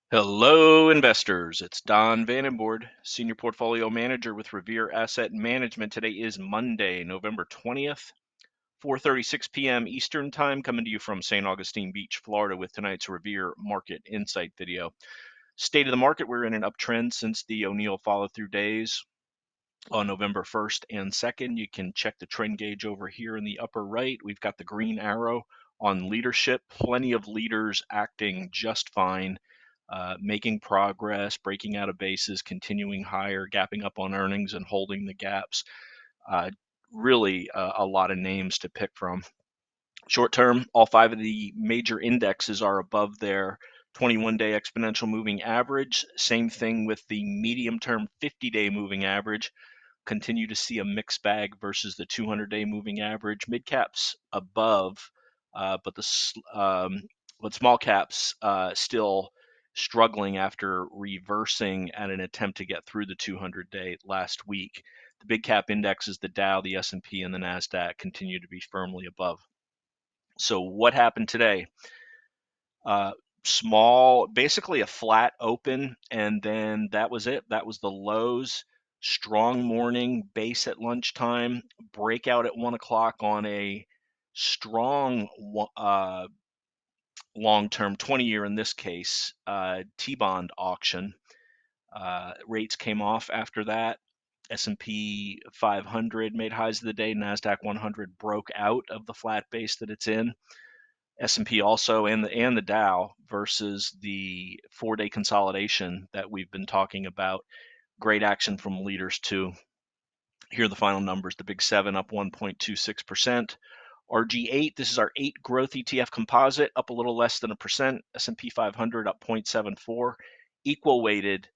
Hello, investors. It's Don Vandenbord, Senior Portfolio Manager with Revere Asset Management. Today is Monday, November 20th, 4:36 p.m. Eastern Time, coming to you from St. Augustine Beach, Florida, with tonight's Revere Market Insight video. State of the market, we're in an uptrend since the O'Neill follow-through days on November 1st and 2nd. You can check the trend gauge over here in the upper right. We've got the green arrow on leadership. Plenty of leaders acting just fine. Making progress, breaking out of bases, continuing higher, gapping up on earnings and holding the gaps. Really a lot of names to pick from. Short term, all 5 of the major indexes are above their 21-day exponential moving average. Same thing with the medium term 50-day moving average. Continue to see a mixed bag versus the 200-day moving average. Mid caps above, but small caps still struggling after reversing at an attempt to get through the 200-day last week. The big cap indexes, the Dow, the S&P, and the NASDAQ continue to be firmly above. So what happened today? Small, basically a flat open, and then that was it. That was the lows. Strong morning, base at lunchtime, breakout at 1 o'clock on a strong long-term 20-year in this case T-bond auction. Rates came off after that. S&P 500 made highs of the day. NASDAQ 100 broke out of the flat base that it's in. S&P also and the Dow versus the 4-day consolidation that we've been talking about. Great action from leaders too. Here are the final numbers. The Big 7 up 1.26%. RG8, this is our 8 growth ETF composite, up a little less than 1%. S&P 500 up 0.74. Equal weighted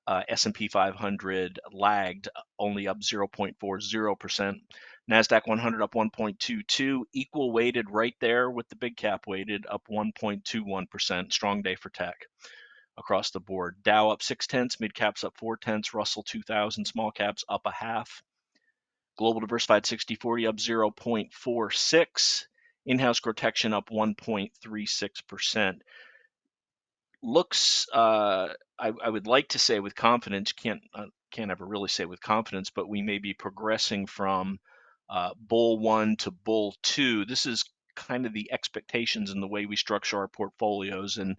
S&P 500 lagged, only up 0.40%. NASDAQ 100 up 1.22, equal weighted right there with the big cap weighted, up 1.21%. Strong day for tech across the board. Dow up 0.6, mid caps up 0.4, Russell 2000, small caps up 0.5. Global Diversified 60/40 up 0.46. In-house GROTECTION up 1.36%. Looks, I would like to say with confidence, can't ever really say with confidence, but we may be progressing from bull 1 to bull 2. This is kind of the expectations in the way we structure our portfolios and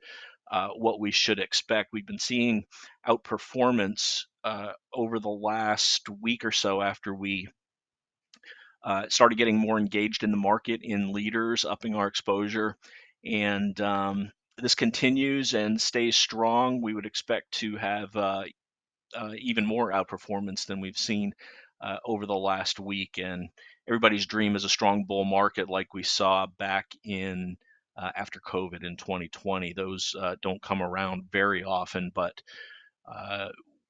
what we should expect. We've been seeing outperformance over the last week or so after we started getting more engaged in the market in leaders, upping our exposure, and this continues and stays strong. We would expect to have even more outperformance than we've seen over the last week. And everybody's dream is a strong bull market like we saw back in after COVID in 2020. Those don't come around very often, but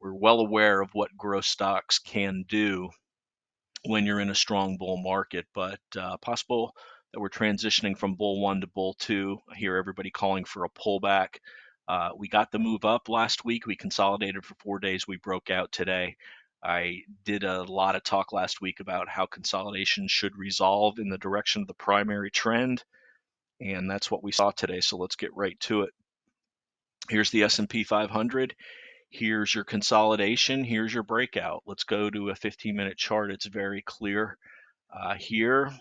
we're well aware of what growth stocks can do when you're in a strong bull market, but possible that we're transitioning from bull 1 to bull 2. I hear everybody calling for a pullback. We got the move up last week. We consolidated for 4 days. We broke out today. I did a lot of talk last week about how consolidation should resolve in the direction of the primary trend, and that's what we saw today. So let's get right to it. Here's the S&P 500. Here's your consolidation. Here's your breakout. Let's go to a 15-minute chart. It's very clear here.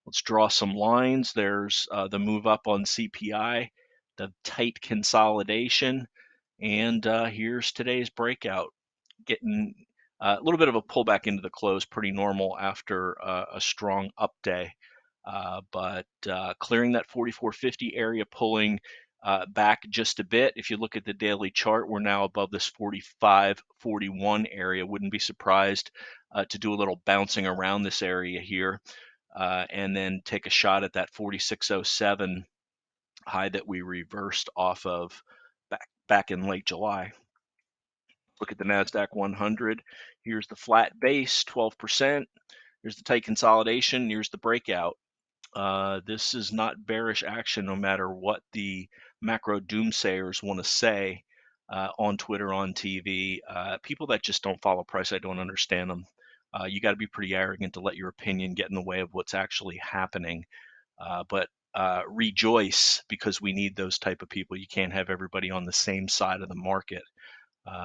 Let's draw some lines. There's the move up on CPI, the tight consolidation, and here's today's breakout. Getting a little bit of a pullback into the close, pretty normal after a strong up day. But clearing that 4450 area, pulling back just a bit. If you look at the daily chart, we're now above this 45-41 area. Wouldn't be surprised to do a little bouncing around this area here and then take a shot at that 4607 high that we reversed off of back in late July. Look at the NASDAQ 100. Here's the flat base, 12%. Here's the tight consolidation. Here's the breakout. This is not bearish action, no matter what the macro doomsayers want to say on Twitter, on TV. People that just don't follow price, I don't understand them. You got to be pretty arrogant to let your opinion get in the way of what's actually happening. But rejoice, because we need those type of people. You can't have everybody on the same side of the market,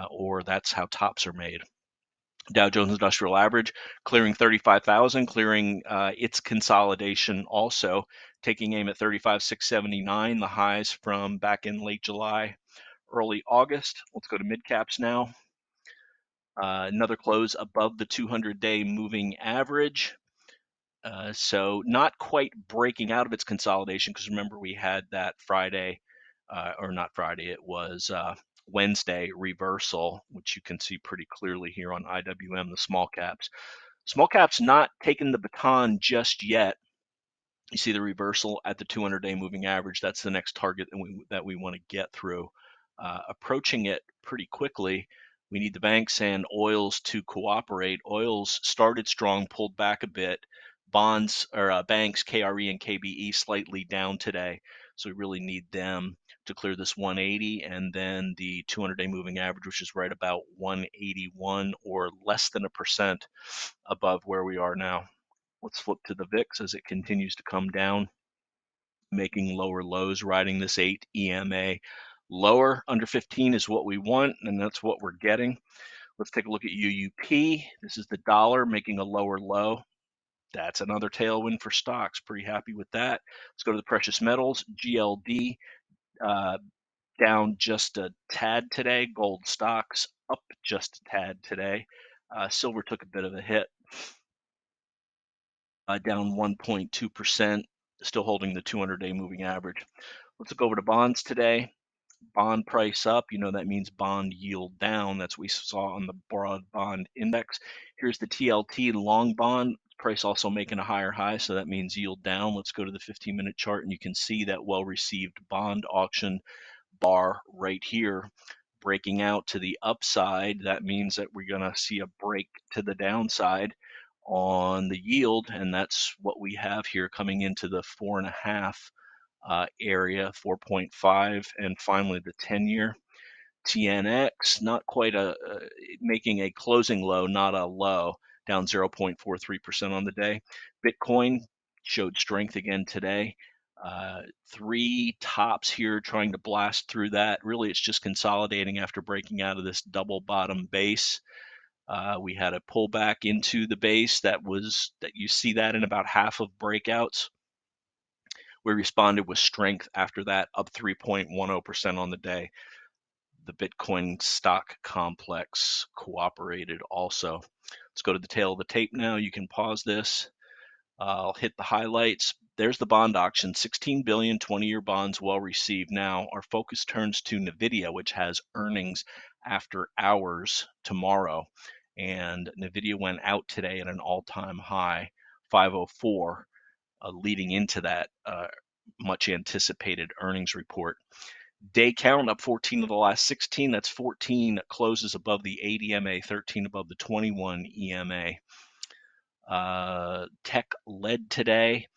or that's how tops are made. Dow Jones Industrial Average clearing 35,000, clearing its consolidation also, taking aim at 35,679, the highs from back in late July, early August. Let's go to mid caps now. Another close above the 200-day moving average. So not quite breaking out of its consolidation, because remember we had that Friday, or not Friday, it was Wednesday reversal, which you can see pretty clearly here on IWM, the small caps. Small caps not taking the baton just yet. You see the reversal at the 200-day moving average. That's the next target that we want to get through. Approaching it pretty quickly. We need the banks and oils to cooperate. Oils started strong, pulled back a bit. Bonds or banks, KRE and KBE, slightly down today. So we really need them to clear this 180, and then the 200-day moving average, which is right about 181, or less than 1% above where we are now. Let's flip to the VIX as it continues to come down, making lower lows, riding this 8 EMA. Lower, under 15 is what we want, and that's what we're getting. Let's take a look at UUP. This is the dollar making a lower low. That's another tailwind for stocks. Pretty happy with that. Let's go to the precious metals. GLD down just a tad today. Gold stocks up just a tad today. Silver took a bit of a hit, down 1.2%, still holding the 200-day moving average. Let's look over to bonds today. Bond price up, that means bond yield down. That's what we saw on the broad bond index. Here's the TLT long bond price also making a higher high, so that means yield down. Let's go to the 15-minute chart, and you can see that well-received bond auction bar right here breaking out to the upside. That means that we're going to see a break to the downside on the yield, and that's what we have here coming into the 4.5 area, 4.5, and finally the 10-year. TNX not quite making a closing low, not a low, down 0.43% on the day. Bitcoin showed strength again today. 3 tops here trying to blast through that. Really, it's just consolidating after breaking out of this double bottom base. We had a pullback into the base that you see that in about half of breakouts. We responded with strength after that, up 3.10% on the day. The Bitcoin stock complex cooperated also. Let's go to the tail of the tape now. You can pause this. I'll hit the highlights. There's the bond auction, 16 billion 20-year bonds well received. Now our focus turns to NVIDIA, which has earnings after hours tomorrow. And NVIDIA went out today at an all-time high, 504, leading into that much anticipated earnings report. Day count up 14 of the last 16. That's 14 closes above the 8 EMA, 13 above the 21 EMA. Tech led today.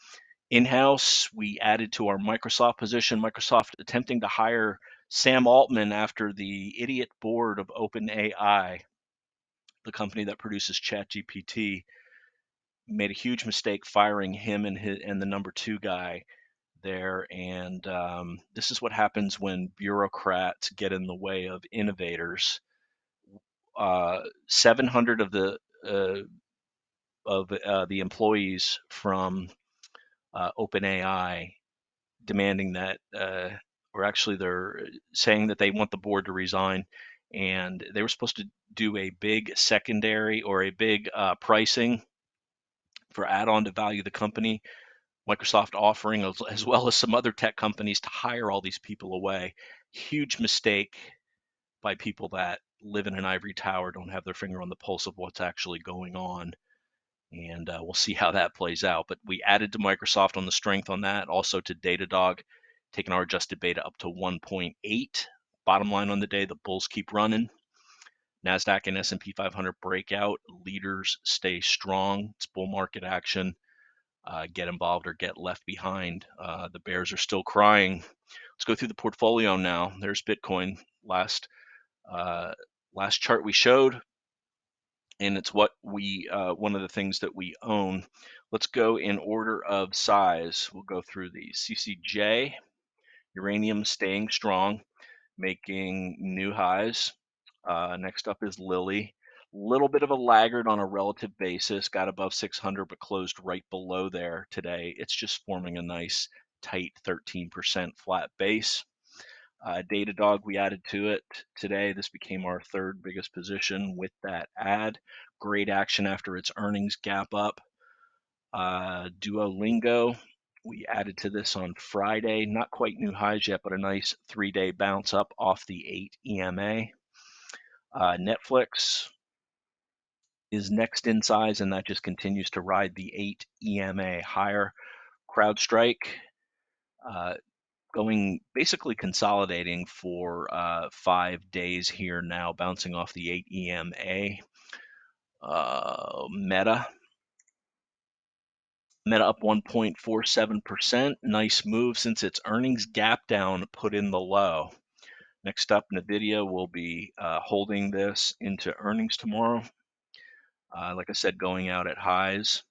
In-house, we added to our Microsoft position. Microsoft attempting to hire Sam Altman after the idiot board of OpenAI, the company that produces ChatGPT, made a huge mistake firing him and the number 2 guy there. And this is what happens when bureaucrats get in the way of innovators. 700 of the employees from OpenAI demanding that, or actually they're saying that they want the board to resign, and they were supposed to do a big secondary or a big pricing for add-on to value the company. Microsoft offering, as well as some other tech companies, to hire all these people away. Huge mistake by people that live in an ivory tower, don't have their finger on the pulse of what's actually going on. And we'll see how that plays out. But we added to Microsoft on the strength on that, also to Datadog, taking our adjusted beta up to 1.8. Bottom line on the day, the bulls keep running. NASDAQ and S&P 500 breakout. Leaders stay strong. It's bull market action. Get involved or get left behind. The bears are still crying. Let's go through the portfolio now. There's Bitcoin. Last chart we showed, and it's what we one of the things that we own. Let's go in order of size. We'll go through these. CCJ, uranium staying strong, making new highs. Next up is Lilly. Little bit of a laggard on a relative basis, got above 600 but closed right below there today. It's just forming a nice tight 13% flat base. Datadog, we added to it today. This became our third biggest position with that add. Great action after its earnings gap up. Duolingo, we added to this on Friday. Not quite new highs yet, but a nice 3-day bounce up off the 8 EMA. Netflix is next in size, and that just continues to ride the 8 EMA higher. CrowdStrike, going basically consolidating for 5 days here now, bouncing off the 8 EMA. Meta up 1.47%. Nice move since its earnings gap down put in the low. Next up, NVIDIA will be holding this into earnings tomorrow. Like I said, going out at highs,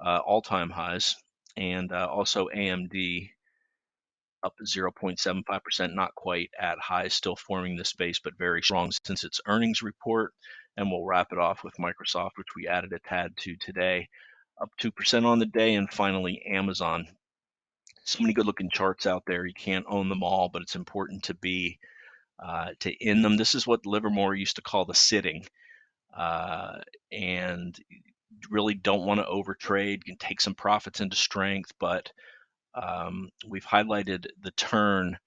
all-time highs, and also AMD up 0.75%, not quite at highs, still forming the space, but very strong since its earnings report. And we'll wrap it off with Microsoft, which we added a tad to today, up 2% on the day. And finally, Amazon. So many good-looking charts out there. You can't own them all, but it's important to be to in them. This is what Livermore used to call the sitting, and really don't want to overtrade. You can take some profits into strength, but we've highlighted the turn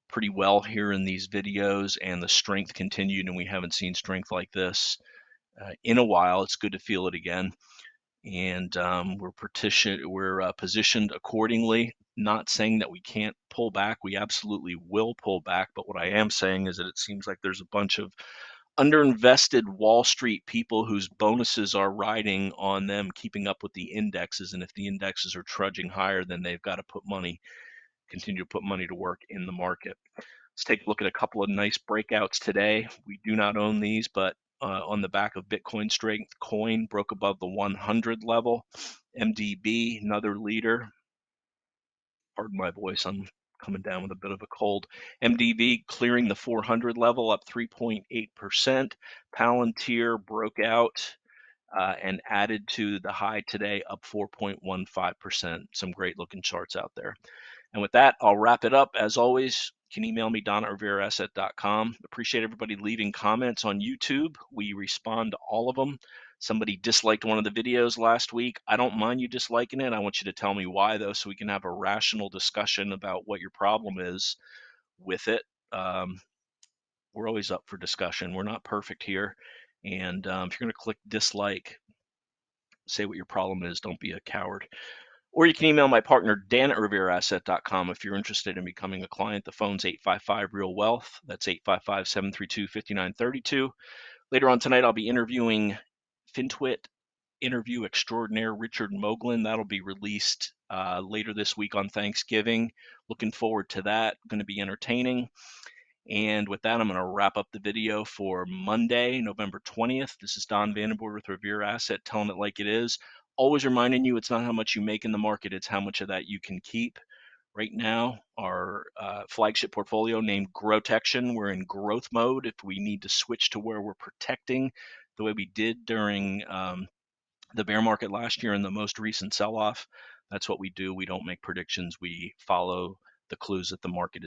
pretty well here in these videos, and the strength continued, and we haven't seen strength like this in a while. It's good to feel it again, and we're positioned accordingly. Not saying that we can't pull back. We absolutely will pull back, but what I am saying is that it seems like there's a bunch of underinvested Wall Street people whose bonuses are riding on them keeping up with the indexes, and if the indexes are trudging higher, then they've got to continue to put money to work in the market. Let's take a look at a couple of nice breakouts today. We do not own these, but on the back of Bitcoin strength, coin broke above the 100 level. MDB, another leader. Pardon my voice, I'm coming down with a bit of a cold. MDB clearing the 400 level, up 3.8%. Palantir broke out and added to the high today, up 4.15%. Some great looking charts out there. And with that, I'll wrap it up. As always, you can email me, don@revereasset.com. Appreciate everybody leaving comments on YouTube. We respond to all of them. Somebody disliked one of the videos last week. I don't mind you disliking it. I want you to tell me why, though, so we can have a rational discussion about what your problem is with it. We're always up for discussion. We're not perfect here. And if you're going to click dislike, say what your problem is. Don't be a coward. Or you can email my partner, Dan@RevereAsset.com, if you're interested in becoming a client. The phone's 855-REAL-WEALTH. That's 855-732-5932. Later on tonight, I'll be interviewing FinTwit interview extraordinaire Richard Moglen. That'll be released later this week on Thanksgiving. Looking forward to that. Going to be entertaining. And with that, I'm going to wrap up the video for Monday, November 20th. This is Don Vandenbord with Revere Asset, telling it like it is. Always reminding you, it's not how much you make in the market, it's how much of that you can keep. Right now, our flagship portfolio named GROTECTION, we're in growth mode. If we need to switch to where we're protecting the way we did during the bear market last year and the most recent sell-off, that's what we do. We don't make predictions. We follow the clues that the market is